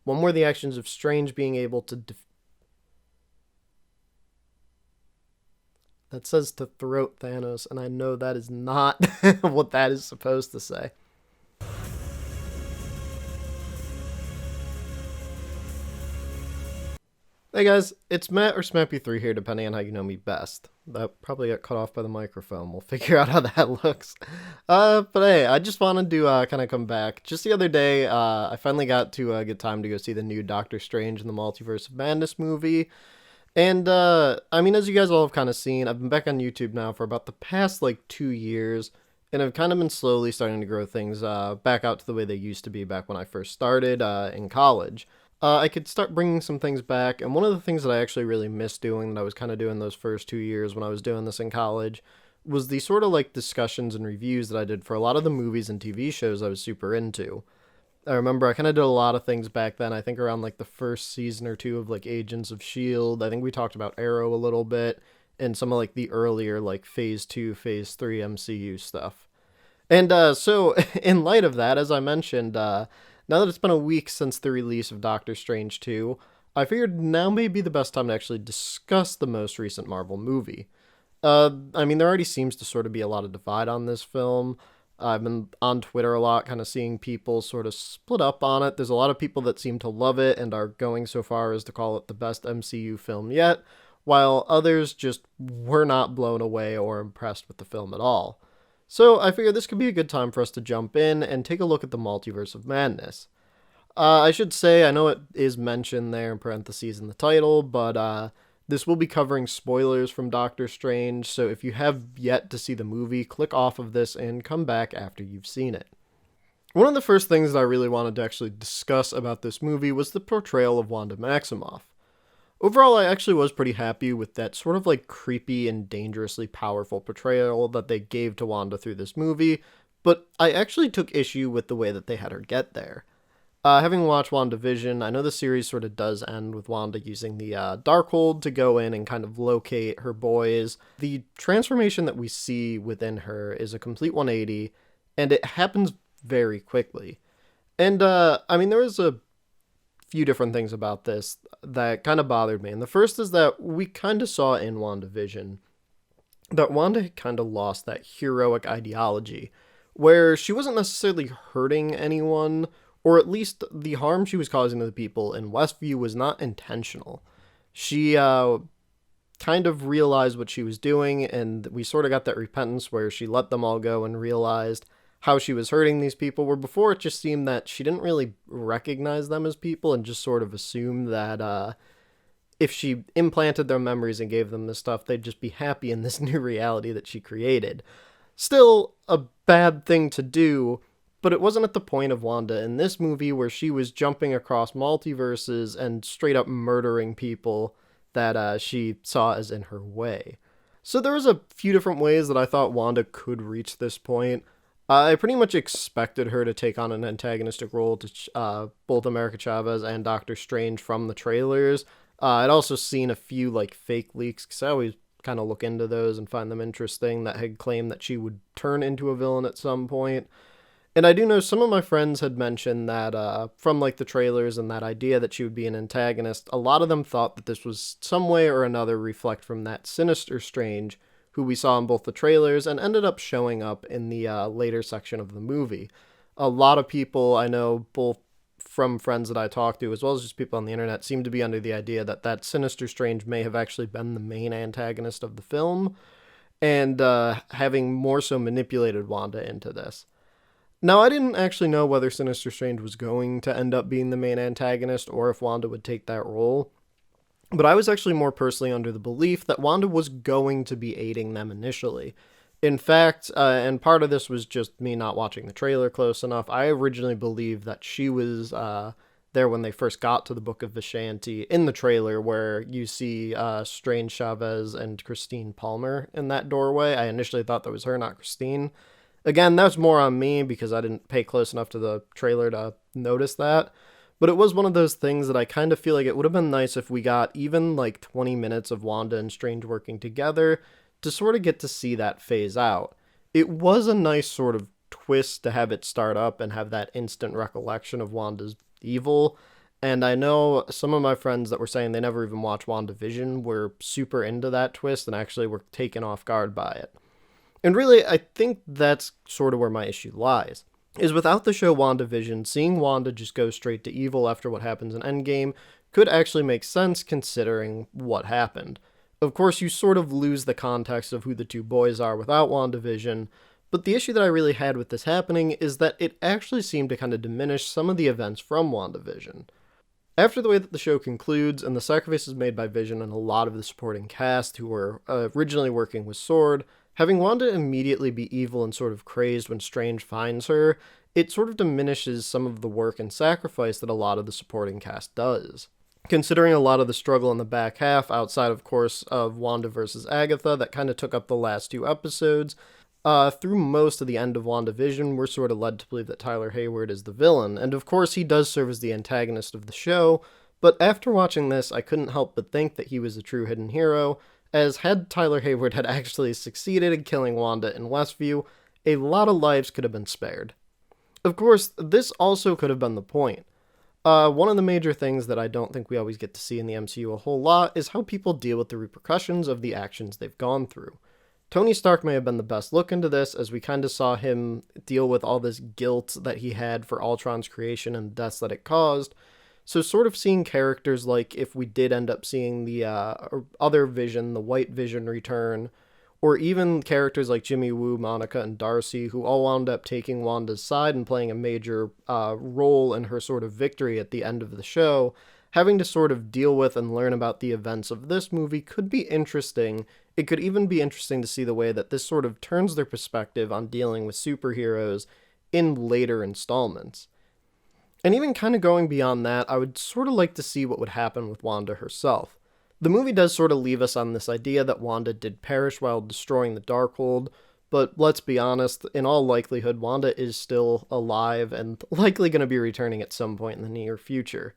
One where the actions of Strange being able to that says to throat Thanos, and I know that is not what that is supposed to say. Hey guys, it's Matt or Smappy3 here, depending on how you know me best. That probably got cut off by the microphone. We'll figure out how that looks. But hey, I just wanted to kind of come back. Just the other day, I finally got to get time to go see the new Doctor Strange in the Multiverse of Madness movie. And, I mean, as you guys all have kind of seen, I've been back on YouTube now for about the past, 2 years, and I've kind of been slowly starting to grow things back out to the way they used to be back when I first started in college. I could start bringing some things back, and one of the things that I actually really missed doing that I was kind of doing those first 2 years when I was doing this in college was the sort of discussions and reviews that I did for a lot of the movies and TV shows I was super into. I remember I kind of did a lot of things back then. I think around the first season or two of Agents of Shield. I think we talked about Arrow a little bit and some of the earlier Phase 2, Phase 3 MCU stuff. And so in light of that, as I mentioned, now that it's been a week since the release of Doctor Strange 2, I figured now may be the best time to actually discuss the most recent Marvel movie. I mean, there already seems to sort of be a lot of divide on this film. I've been on Twitter a lot, kind of seeing people sort of split up on it. There's a lot of people that seem to love it and are going so far as to call it the best MCU film yet, while others just were not blown away or impressed with the film at all. So I figured this could be a good time for us to jump in and take a look at the Multiverse of Madness. I should say, I know it is mentioned there in parentheses in the title, but this will be covering spoilers from Doctor Strange, so if you have yet to see the movie, click off of this and come back after you've seen it. One of the first things that I really wanted to actually discuss about this movie was the portrayal of Wanda Maximoff. Overall, I actually was pretty happy with that sort of creepy and dangerously powerful portrayal that they gave to Wanda through this movie, but I actually took issue with the way that they had her get there. Having watched WandaVision, I know the series sort of does end with Wanda using the Darkhold to go in and kind of locate her boys. The transformation that we see within her is a complete 180, and it happens very quickly. And, I mean, there was a few different things about this that kind of bothered me. And the first is that we kind of saw in WandaVision that Wanda had kind of lost that heroic ideology, where she wasn't necessarily hurting anyone, or at least the harm she was causing to the people in Westview was not intentional. She kind of realized what she was doing, and we sort of got that repentance where she let them all go and realized how she was hurting these people, where before it just seemed that she didn't really recognize them as people and just sort of assumed that if she implanted their memories and gave them this stuff, they'd just be happy in this new reality that she created. Still a bad thing to do, but it wasn't at the point of Wanda in this movie where she was jumping across multiverses and straight up murdering people that she saw as in her way. So there was a few different ways that I thought Wanda could reach this point. I pretty much expected her to take on an antagonistic role to both America Chavez and Doctor Strange from the trailers. I'd also seen a few fake leaks, because I always kind of look into those and find them interesting, that had claimed that she would turn into a villain at some point. And I do know some of my friends had mentioned that from the trailers and that idea that she would be an antagonist, a lot of them thought that this was some way or another reflect from that sinister Strange who we saw in both the trailers and ended up showing up in the later section of the movie. A lot of people I know, both from friends that I talked to as well as just people on the internet, seem to be under the idea that that sinister Strange may have actually been the main antagonist of the film, and having more so manipulated Wanda into this. Now, I didn't actually know whether Sinister Strange was going to end up being the main antagonist or if Wanda would take that role, but I was actually more personally under the belief that Wanda was going to be aiding them initially. In fact, and part of this was just me not watching the trailer close enough, I originally believed that she was there when they first got to the Book of Vishanti in the trailer, where you see Strange Chavez and Christine Palmer in that doorway. I initially thought that was her, not Christine. Again, that's more on me because I didn't pay close enough to the trailer to notice that. But it was one of those things that I kind of feel like it would have been nice if we got even 20 minutes of Wanda and Strange working together to sort of get to see that phase out. It was a nice sort of twist to have it start up and have that instant recollection of Wanda's evil, And I know some of my friends that were saying they never even watched WandaVision were super into that twist and actually were taken off guard by it. And really, I think that's sort of where my issue lies. Is without the show WandaVision, seeing Wanda just go straight to evil after what happens in Endgame could actually make sense considering what happened. Of course, you sort of lose the context of who the two boys are without WandaVision, but the issue that I really had with this happening is that it actually seemed to kind of diminish some of the events from WandaVision. After the way that the show concludes and the sacrifices made by Vision and a lot of the supporting cast who were originally working with S.W.O.R.D., having Wanda immediately be evil and sort of crazed when Strange finds her, it sort of diminishes some of the work and sacrifice that a lot of the supporting cast does. Considering a lot of the struggle in the back half, outside of course of Wanda versus Agatha, that kind of took up the last two episodes, through most of the end of WandaVision, we're sort of led to believe that Tyler Hayward is the villain, and of course he does serve as the antagonist of the show, but after watching this, I couldn't help but think that he was a true hidden hero, as had Tyler Hayward had actually succeeded in killing Wanda in Westview, a lot of lives could have been spared. Of course, this also could have been the point. One of the major things that I don't think we always get to see in the MCU a whole lot is how people deal with the repercussions of the actions they've gone through. Tony Stark may have been the best look into this, as we kind of saw him deal with all this guilt that he had for Ultron's creation and the deaths that it caused. So sort of seeing characters like if we did end up seeing the other Vision, the White Vision return, or even characters like Jimmy Woo, Monica, and Darcy, who all wound up taking Wanda's side and playing a major role in her sort of victory at the end of the show, having to sort of deal with and learn about the events of this movie could be interesting. It could even be interesting to see the way that this sort of turns their perspective on dealing with superheroes in later installments. And even kind of going beyond that, I would sort of like to see what would happen with Wanda herself. The movie does sort of leave us on this idea that Wanda did perish while destroying the Darkhold, but let's be honest, in all likelihood, Wanda is still alive and likely going to be returning at some point in the near future.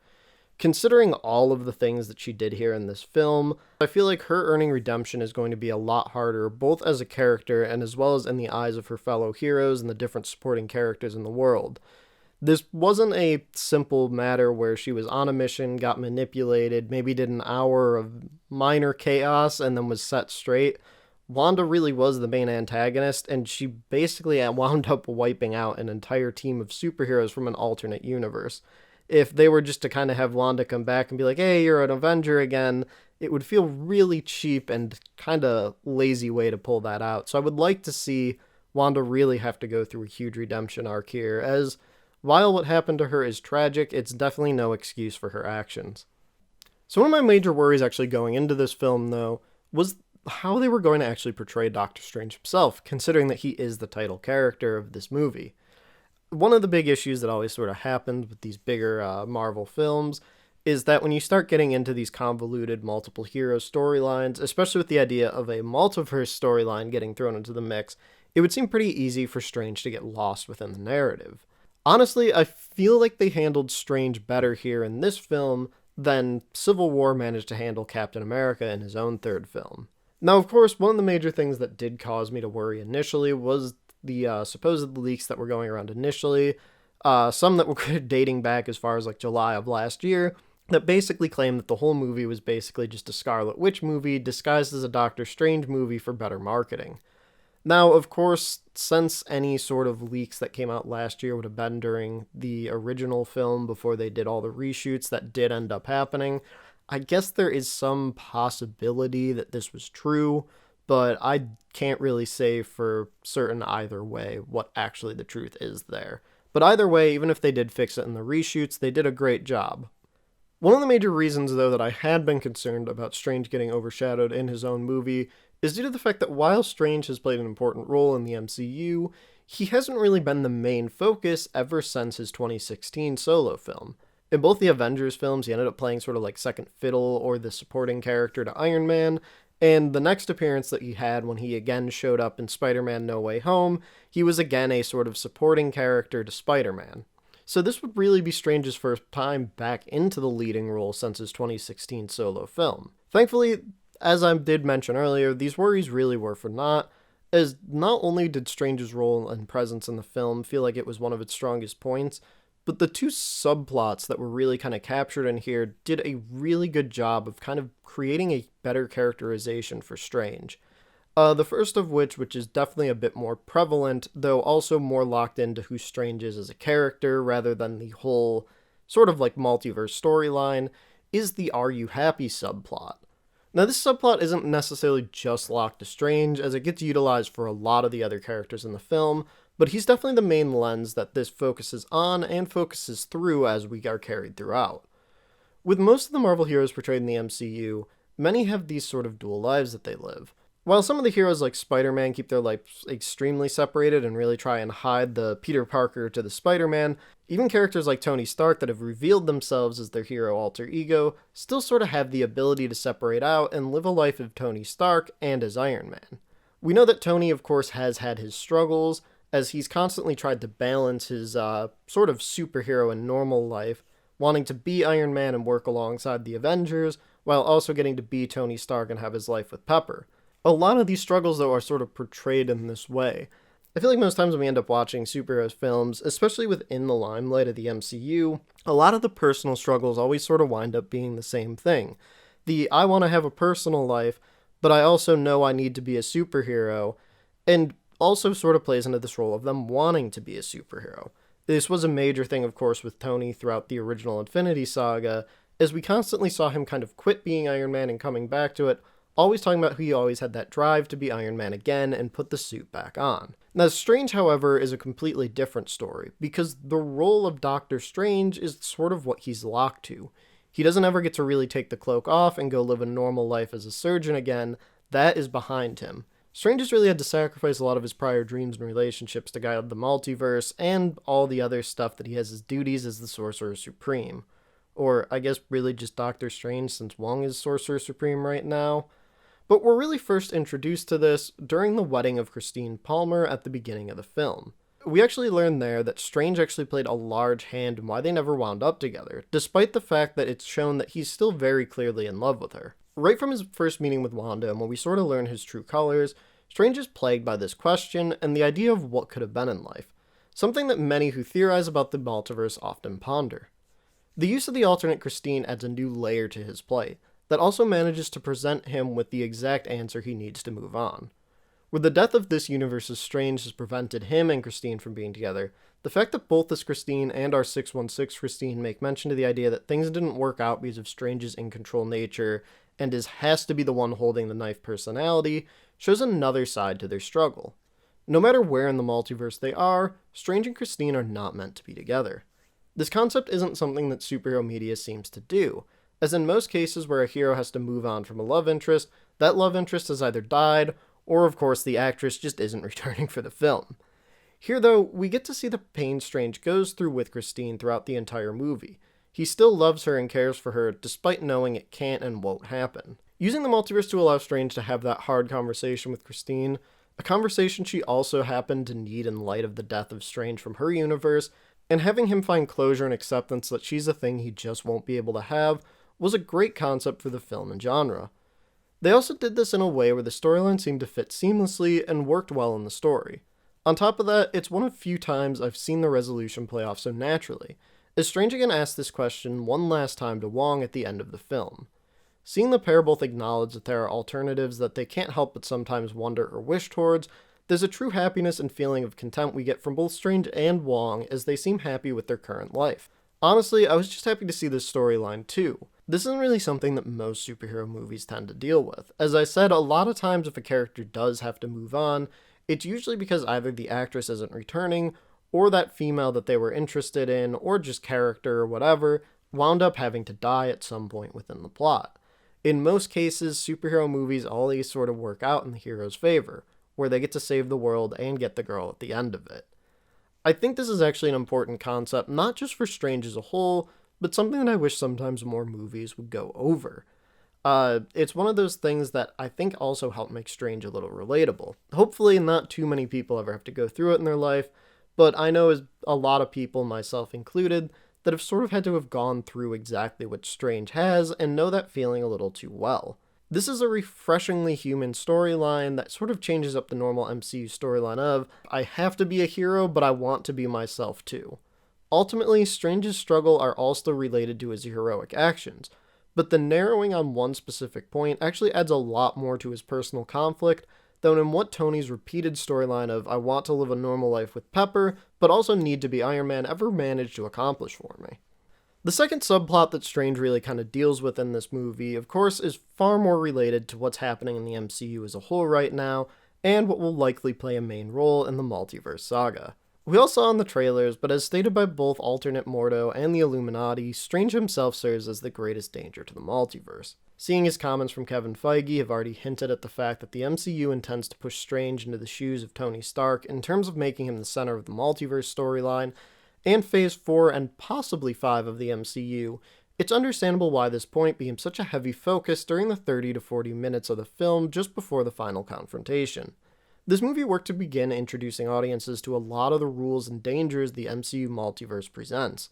Considering all of the things that she did here in this film, I feel like her earning redemption is going to be a lot harder, both as a character and as well as in the eyes of her fellow heroes and the different supporting characters in the world. This wasn't a simple matter where she was on a mission, got manipulated, maybe did an hour of minor chaos, and then was set straight. Wanda really was the main antagonist, and she basically wound up wiping out an entire team of superheroes from an alternate universe. If they were just to kind of have Wanda come back and be like, hey, you're an Avenger again, it would feel really cheap and kind of lazy way to pull that out. So I would like to see Wanda really have to go through a huge redemption arc here, as while what happened to her is tragic, it's definitely no excuse for her actions. So one of my major worries actually going into this film, though, was how they were going to actually portray Doctor Strange himself, considering that he is the title character of this movie. One of the big issues that always sort of happens with these bigger Marvel films is that when you start getting into these convoluted multiple hero storylines, especially with the idea of a multiverse storyline getting thrown into the mix, it would seem pretty easy for Strange to get lost within the narrative. Honestly, I feel like they handled Strange better here in this film than Civil War managed to handle Captain America in his own third film. Now, of course, one of the major things that did cause me to worry initially was the supposed leaks that were going around initially, some that were dating back as far as like July of last year, that basically claimed that the whole movie was basically just a Scarlet Witch movie disguised as a Doctor Strange movie for better marketing. Now, of course, since any sort of leaks that came out last year would have been during the original film before they did all the reshoots that did end up happening, I guess there is some possibility that this was true, but I can't really say for certain either way what actually the truth is there. But either way, even if they did fix it in the reshoots, they did a great job. One of the major reasons, though, that I had been concerned about Strange getting overshadowed in his own movie is due to the fact that while Strange has played an important role in the MCU, he hasn't really been the main focus ever since his 2016 solo film. In both the Avengers films, he ended up playing sort of like second fiddle or the supporting character to Iron Man, and the next appearance that he had when he again showed up in Spider-Man No Way Home, he was again a sort of supporting character to Spider-Man. So this would really be Strange's first time back into the leading role since his 2016 solo film. Thankfully, as I did mention earlier, these worries really were for naught, as not only did Strange's role and presence in the film feel like it was one of its strongest points, But the two subplots that were really kind of captured in here did a really good job of kind of creating a better characterization for Strange. The first of which is definitely a bit more prevalent, though also more locked into who Strange is as a character rather than the whole sort of like multiverse storyline, is the Are You Happy subplot. Now, this subplot isn't necessarily just locked to Strange, as it gets utilized for a lot of the other characters in the film, but he's definitely the main lens that this focuses on and focuses through as we are carried throughout. With most of the Marvel heroes portrayed in the MCU, many have these sort of dual lives that they live. While some of the heroes like Spider-Man keep their lives extremely separated and really try and hide the Peter Parker to the Spider-Man, even characters like Tony Stark that have revealed themselves as their hero alter ego still sort of have the ability to separate out and live a life of Tony Stark and as Iron Man. We know that Tony, of course, has had his struggles, as he's constantly tried to balance his sort of superhero and normal life, wanting to be Iron Man and work alongside the Avengers, while also getting to be Tony Stark and have his life with Pepper. A lot of these struggles, though, are sort of portrayed in this way. I feel like most times when we end up watching superhero films, especially within the limelight of the MCU, a lot of the personal struggles always sort of wind up being the same thing. I want to have a personal life, but I also know I need to be a superhero, and also sort of plays into this role of them wanting to be a superhero. This was a major thing, of course, with Tony throughout the original Infinity Saga, as we constantly saw him kind of quit being Iron Man and coming back to it, always talking about how he always had that drive to be Iron Man again and put the suit back on. Now, Strange, however, is a completely different story, because the role of Doctor Strange is sort of what he's locked to. He doesn't ever get to really take the cloak off and go live a normal life as a surgeon again. That is behind him. Strange has really had to sacrifice a lot of his prior dreams and relationships to guide the multiverse and all the other stuff that he has as duties as the Sorcerer Supreme. Or, I guess, really just Doctor Strange, since Wong is Sorcerer Supreme right now. But we're really first introduced to this during the wedding of Christine Palmer at the beginning of the film. We actually learn there that Strange actually played a large hand in why they never wound up together, despite the fact that it's shown that he's still very clearly in love with her. Right from his first meeting with Wanda, and when we sort of learn his true colors, Strange is plagued by this question and the idea of what could have been in life, something that many who theorize about the multiverse often ponder. The use of the alternate Christine adds a new layer to his plight, that also manages to present him with the exact answer he needs to move on. With the death of this universe's Strange has prevented him and Christine from being together, the fact that both this Christine and our 616 Christine make mention to the idea that things didn't work out because of Strange's in-control nature and has to be the one holding the knife personality shows another side to their struggle. No matter where in the multiverse they are, Strange and Christine are not meant to be together. This concept isn't something that superhero media seems to do, as in most cases where a hero has to move on from a love interest, that love interest has either died, or of course the actress just isn't returning for the film. Here though, we get to see the pain Strange goes through with Christine throughout the entire movie. He still loves her and cares for her, despite knowing it can't and won't happen. Using the multiverse to allow Strange to have that hard conversation with Christine, a conversation she also happened to need in light of the death of Strange from her universe, and having him find closure and acceptance that she's a thing he just won't be able to have, was a great concept for the film and genre. They also did this in a way where the storyline seemed to fit seamlessly and worked well in the story. On top of that, it's one of few times I've seen the resolution play off so naturally, as Strange again asked this question one last time to Wong at the end of the film. Seeing the pair both acknowledge that there are alternatives that they can't help but sometimes wonder or wish towards, there's a true happiness and feeling of content we get from both Strange and Wong as they seem happy with their current life. Honestly, I was just happy to see this storyline too. This isn't really something that most superhero movies tend to deal with. As I said, a lot of times if a character does have to move on, it's usually because either the actress isn't returning, or that female that they were interested in, or just character or whatever, wound up having to die at some point within the plot. In most cases, superhero movies always sort of work out in the hero's favor, where they get to save the world and get the girl at the end of it. I think this is actually an important concept, not just for Strange as a whole, but something that I wish sometimes more movies would go over. It's one of those things that I think also help make Strange a little relatable. Hopefully not too many people ever have to go through it in their life, but I know as a lot of people, myself included, that have sort of had to have gone through exactly what Strange has and know that feeling a little too well. This is a refreshingly human storyline that sort of changes up the normal MCU storyline of, I have to be a hero, but I want to be myself too. Ultimately, Strange's struggle are all still related to his heroic actions, but the narrowing on one specific point actually adds a lot more to his personal conflict than in what Tony's repeated storyline of "I want to live a normal life with Pepper, but also need to be Iron Man" ever managed to accomplish for me. The second subplot that Strange really kind of deals with in this movie, of course, is far more related to what's happening in the MCU as a whole right now, and what will likely play a main role in the Multiverse Saga. We all saw in the trailers, but as stated by both alternate Mordo and the Illuminati, Strange himself serves as the greatest danger to the multiverse. Seeing his comments from Kevin Feige have already hinted at the fact that the MCU intends to push Strange into the shoes of Tony Stark in terms of making him the center of the multiverse storyline, and Phase 4 and possibly 5 of the MCU, it's understandable why this point became such a heavy focus during the 30 to 40 minutes of the film just before the final confrontation. This movie worked to begin introducing audiences to a lot of the rules and dangers the MCU multiverse presents,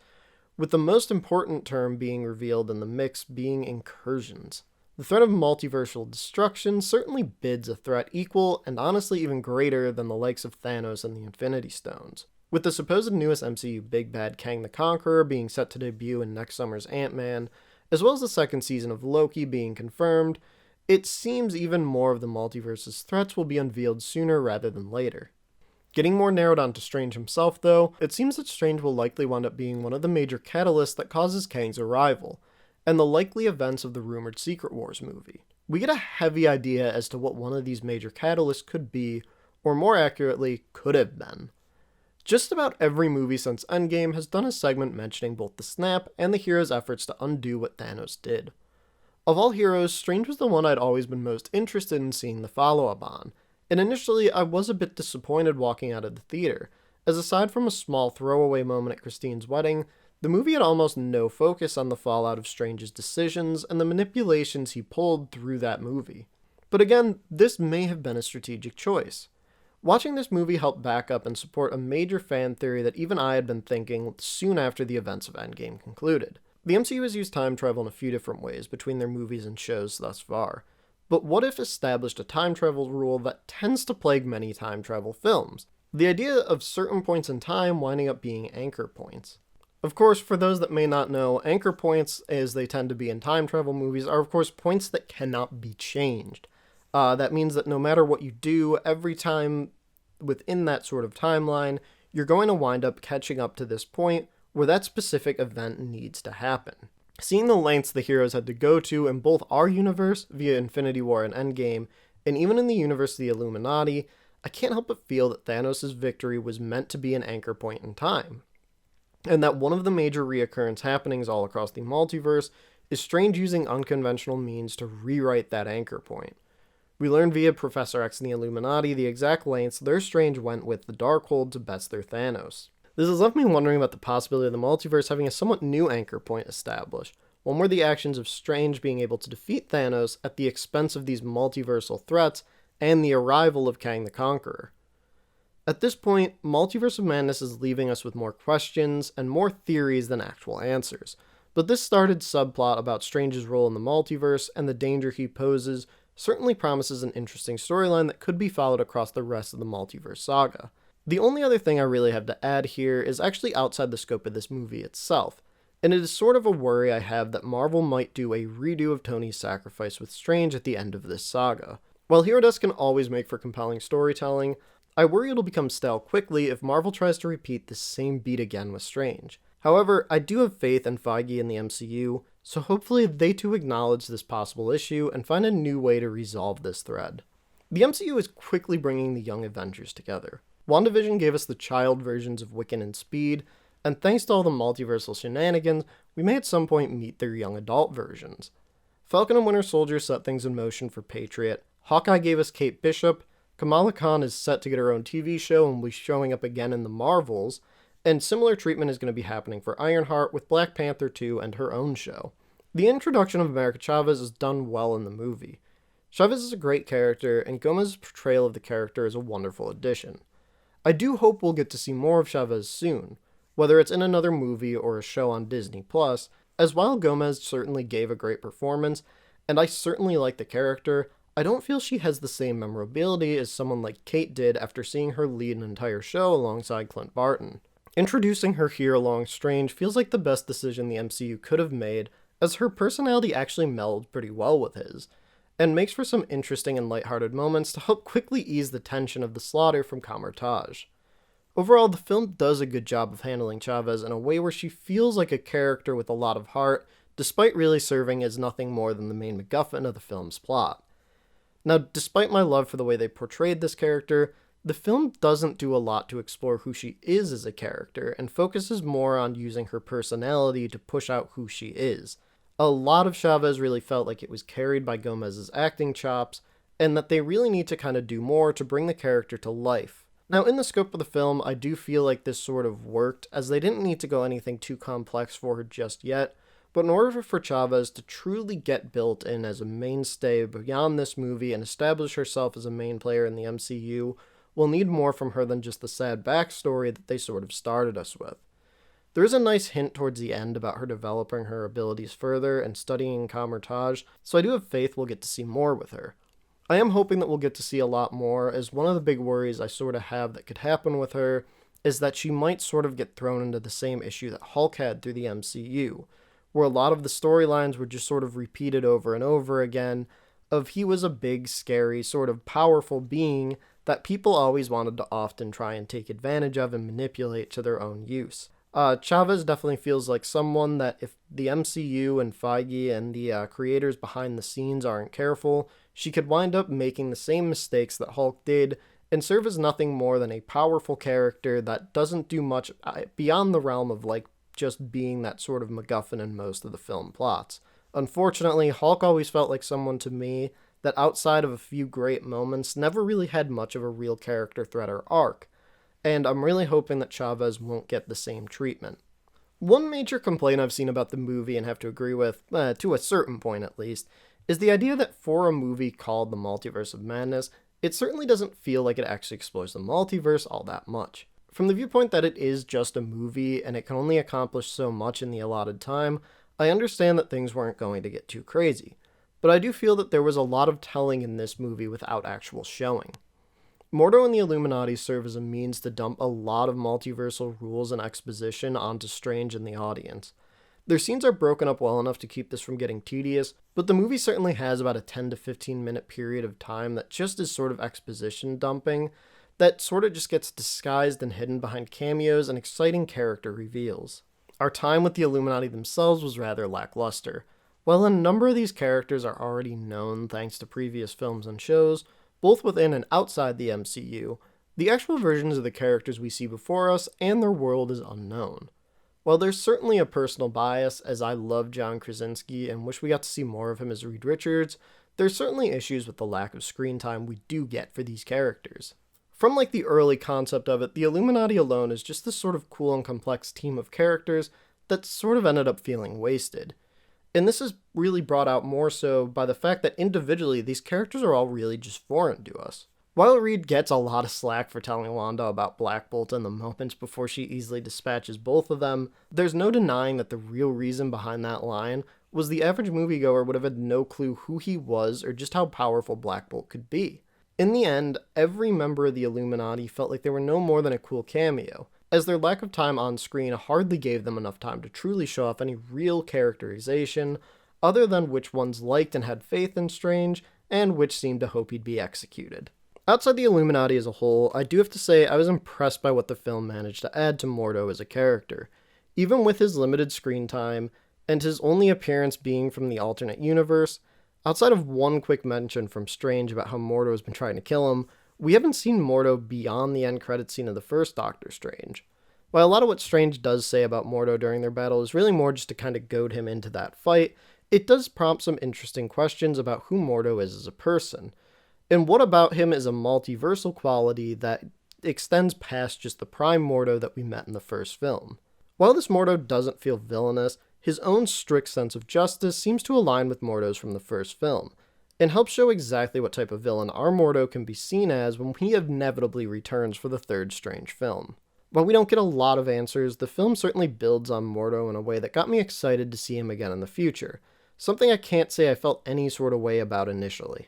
with the most important term being revealed in the mix being incursions. The threat of multiversal destruction certainly bids a threat equal and honestly even greater than the likes of Thanos and the Infinity Stones. With the supposed newest MCU big bad Kang the Conqueror being set to debut in next summer's Ant-Man, as well as the second season of Loki being confirmed, it seems even more of the multiverse's threats will be unveiled sooner rather than later. Getting more narrowed onto Strange himself, though, it seems that Strange will likely wind up being one of the major catalysts that causes Kang's arrival, and the likely events of the rumored Secret Wars movie. We get a heavy idea as to what one of these major catalysts could be, or more accurately, could have been. Just about every movie since Endgame has done a segment mentioning both the snap and the hero's efforts to undo what Thanos did. Of all heroes, Strange was the one I'd always been most interested in seeing the follow-up on, and initially I was a bit disappointed walking out of the theater, as aside from a small throwaway moment at Christine's wedding, the movie had almost no focus on the fallout of Strange's decisions and the manipulations he pulled through that movie. But again, this may have been a strategic choice. Watching this movie helped back up and support a major fan theory that even I had been thinking soon after the events of Endgame concluded. The MCU has used time travel in a few different ways between their movies and shows thus far, but what if established a time travel rule that tends to plague many time travel films? The idea of certain points in time winding up being anchor points. Of course, for those that may not know, anchor points, as they tend to be in time travel movies, are of course points that cannot be changed. That means that no matter what you do, every time within that sort of timeline, you're going to wind up catching up to this point where that specific event needs to happen. Seeing the lengths the heroes had to go to in both our universe, via Infinity War and Endgame, and even in the universe of the Illuminati, I can't help but feel that Thanos' victory was meant to be an anchor point in time, and that one of the major reoccurrence happenings all across the multiverse is Strange using unconventional means to rewrite that anchor point. We learn via Professor X and the Illuminati the exact lengths their Strange went with the Darkhold to best their Thanos. This has left me wondering about the possibility of the multiverse having a somewhat new anchor point established, one where the actions of Strange being able to defeat Thanos at the expense of these multiversal threats and the arrival of Kang the Conqueror. At this point, Multiverse of Madness is leaving us with more questions and more theories than actual answers, but this started subplot about Strange's role in the multiverse and the danger he poses certainly promises an interesting storyline that could be followed across the rest of the Multiverse Saga. The only other thing I really have to add here is actually outside the scope of this movie itself, and it is sort of a worry I have that Marvel might do a redo of Tony's sacrifice with Strange at the end of this saga. While Hero Deaths can always make for compelling storytelling, I worry it'll become stale quickly if Marvel tries to repeat the same beat again with Strange. However, I do have faith in Feige and the MCU, so hopefully they too acknowledge this possible issue and find a new way to resolve this thread. The MCU is quickly bringing the Young Avengers together. WandaVision gave us the child versions of Wiccan and Speed, and thanks to all the multiversal shenanigans, we may at some point meet their young adult versions. Falcon and Winter Soldier set things in motion for Patriot, Hawkeye gave us Kate Bishop, Kamala Khan is set to get her own TV show and will be showing up again in the Marvels, and similar treatment is going to be happening for Ironheart with Black Panther 2 and her own show. The introduction of America Chavez is done well in the movie. Chavez is a great character, and Gomez's portrayal of the character is a wonderful addition. I do hope we'll get to see more of Chavez soon, whether it's in another movie or a show on Disney+, as while Gomez certainly gave a great performance, and I certainly like the character, I don't feel she has the same memorability as someone like Kate did after seeing her lead an entire show alongside Clint Barton. Introducing her here along Strange feels like the best decision the MCU could have made, as her personality actually melds pretty well with his, and makes for some interesting and lighthearted moments to help quickly ease the tension of the slaughter from Kamar-Taj. Overall, the film does a good job of handling Chavez in a way where she feels like a character with a lot of heart, despite really serving as nothing more than the main MacGuffin of the film's plot. Now, despite my love for the way they portrayed this character, the film doesn't do a lot to explore who she is as a character, and focuses more on using her personality to push out who she is. A lot of Chavez really felt like it was carried by Gomez's acting chops, and that they really need to kind of do more to bring the character to life. Now, in the scope of the film, I do feel like this sort of worked, as they didn't need to go anything too complex for her just yet, but in order for Chavez to truly get built in as a mainstay beyond this movie and establish herself as a main player in the MCU, we'll need more from her than just the sad backstory that they sort of started us with. There is a nice hint towards the end about her developing her abilities further and studying Kamar-Taj, so I do have faith we'll get to see more with her. I am hoping that we'll get to see a lot more, as one of the big worries I sort of have that could happen with her is that she might sort of get thrown into the same issue that Hulk had through the MCU, where a lot of the storylines were just sort of repeated over and over again, of he was a big, scary, sort of powerful being that people always wanted to often try and take advantage of and manipulate to their own use. Chavez definitely feels like someone that if the MCU and Feige and the creators behind the scenes aren't careful, she could wind up making the same mistakes that Hulk did and serve as nothing more than a powerful character that doesn't do much beyond the realm of like just being that sort of MacGuffin in most of the film plots. Unfortunately, Hulk always felt like someone to me that outside of a few great moments never really had much of a real character threat or arc, and I'm really hoping that Chavez won't get the same treatment. One major complaint I've seen about the movie, and have to agree with, to a certain point at least, is the idea that for a movie called The Multiverse of Madness, it certainly doesn't feel like it actually explores the multiverse all that much. From the viewpoint that it is just a movie and it can only accomplish so much in the allotted time, I understand that things weren't going to get too crazy, but I do feel that there was a lot of telling in this movie without actual showing. Mordo and the Illuminati serve as a means to dump a lot of multiversal rules and exposition onto Strange and the audience. Their scenes are broken up well enough to keep this from getting tedious, but the movie certainly has about a 10 to 15 minute period of time that just is sort of exposition dumping, that sort of just gets disguised and hidden behind cameos and exciting character reveals. Our time with the Illuminati themselves was rather lackluster. While a number of these characters are already known thanks to previous films and shows, both within and outside the MCU, the actual versions of the characters we see before us and their world is unknown. While there's certainly a personal bias, as I love John Krasinski and wish we got to see more of him as Reed Richards, there's certainly issues with the lack of screen time we do get for these characters. From like the early concept of it, the Illuminati alone is just this sort of cool and complex team of characters that sort of ended up feeling wasted. And this is really brought out more so by the fact that individually these characters are all really just foreign to us. While Reed gets a lot of slack for telling Wanda about Black Bolt in the moments before she easily dispatches both of them, there's no denying that the real reason behind that line was the average moviegoer would have had no clue who he was or just how powerful Black Bolt could be. In the end, every member of the Illuminati felt like they were no more than a cool cameo, as their lack of time on screen hardly gave them enough time to truly show off any real characterization, other than which ones liked and had faith in Strange, and which seemed to hope he'd be executed. Outside the Illuminati as a whole, I do have to say I was impressed by what the film managed to add to Mordo as a character. Even with his limited screen time, and his only appearance being from the alternate universe, outside of one quick mention from Strange about how Mordo has been trying to kill him, we haven't seen Mordo beyond the end credit scene of the first Doctor Strange. While a lot of what Strange does say about Mordo during their battle is really more just to kind of goad him into that fight, it does prompt some interesting questions about who Mordo is as a person. And what about him is a multiversal quality that extends past just the prime Mordo that we met in the first film. While this Mordo doesn't feel villainous, his own strict sense of justice seems to align with Mordo's from the first film, and helps show exactly what type of villain our Mordo can be seen as when he inevitably returns for the third Strange film. While we don't get a lot of answers, the film certainly builds on Mordo in a way that got me excited to see him again in the future, something I can't say I felt any sort of way about initially.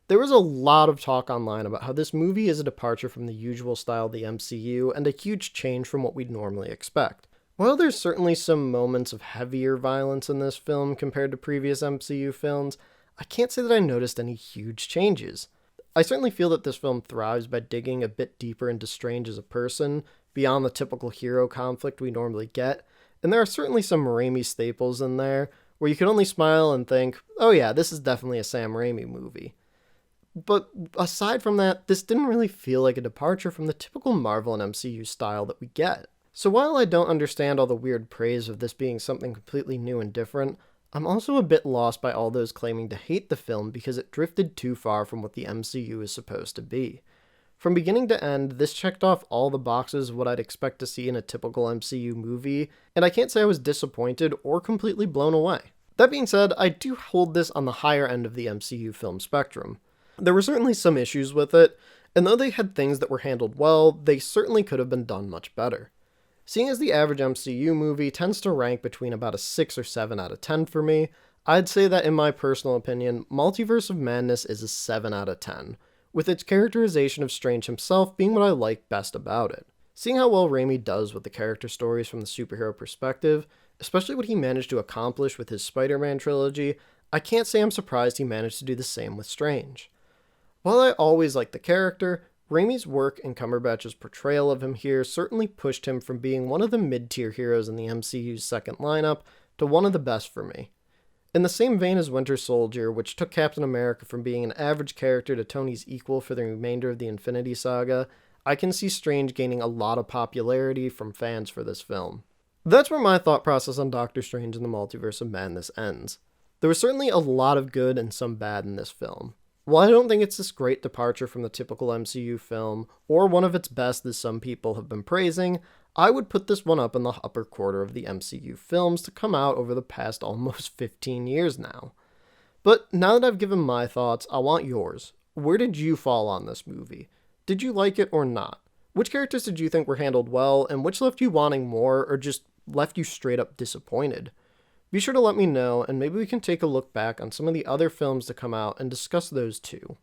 There was a lot of talk online about how this movie is a departure from the usual style of the MCU and a huge change from what we'd normally expect. While there's certainly some moments of heavier violence in this film compared to previous MCU films, I can't say that I noticed any huge changes. I certainly feel that this film thrives by digging a bit deeper into Strange as a person, beyond the typical hero conflict we normally get, and there are certainly some Raimi staples in there, where you can only smile and think, oh yeah, this is definitely a Sam Raimi movie. But aside from that, this didn't really feel like a departure from the typical Marvel and MCU style that we get. So while I don't understand all the weird praise of this being something completely new and different, I'm also a bit lost by all those claiming to hate the film because it drifted too far from what the MCU is supposed to be. From beginning to end, this checked off all the boxes of what I'd expect to see in a typical MCU movie, and I can't say I was disappointed or completely blown away. That being said, I do hold this on the higher end of the MCU film spectrum. There were certainly some issues with it, and though they had things that were handled well, they certainly could have been done much better. Seeing as the average MCU movie tends to rank between about a 6 or 7 out of 10 for me, I'd say that in my personal opinion, Multiverse of Madness is a 7 out of 10, with its characterization of Strange himself being what I like best about it. Seeing how well Raimi does with the character stories from the superhero perspective, especially what he managed to accomplish with his Spider-Man trilogy, I can't say I'm surprised he managed to do the same with Strange. While I always liked the character, Raimi's work and Cumberbatch's portrayal of him here certainly pushed him from being one of the mid-tier heroes in the MCU's second lineup to one of the best for me. In the same vein as Winter Soldier, which took Captain America from being an average character to Tony's equal for the remainder of the Infinity Saga, I can see Strange gaining a lot of popularity from fans for this film. That's where my thought process on Doctor Strange and the Multiverse of Madness ends. There was certainly a lot of good and some bad in this film. While I don't think it's this great departure from the typical MCU film, or one of its best as some people have been praising, I would put this one up in the upper quarter of the MCU films to come out over the past almost 15 years now. But now that I've given my thoughts, I want yours. Where did you fall on this movie? Did you like it or not? Which characters did you think were handled well, and which left you wanting more, or just left you straight up disappointed? Be sure to let me know, and maybe we can take a look back on some of the other films to come out and discuss those too.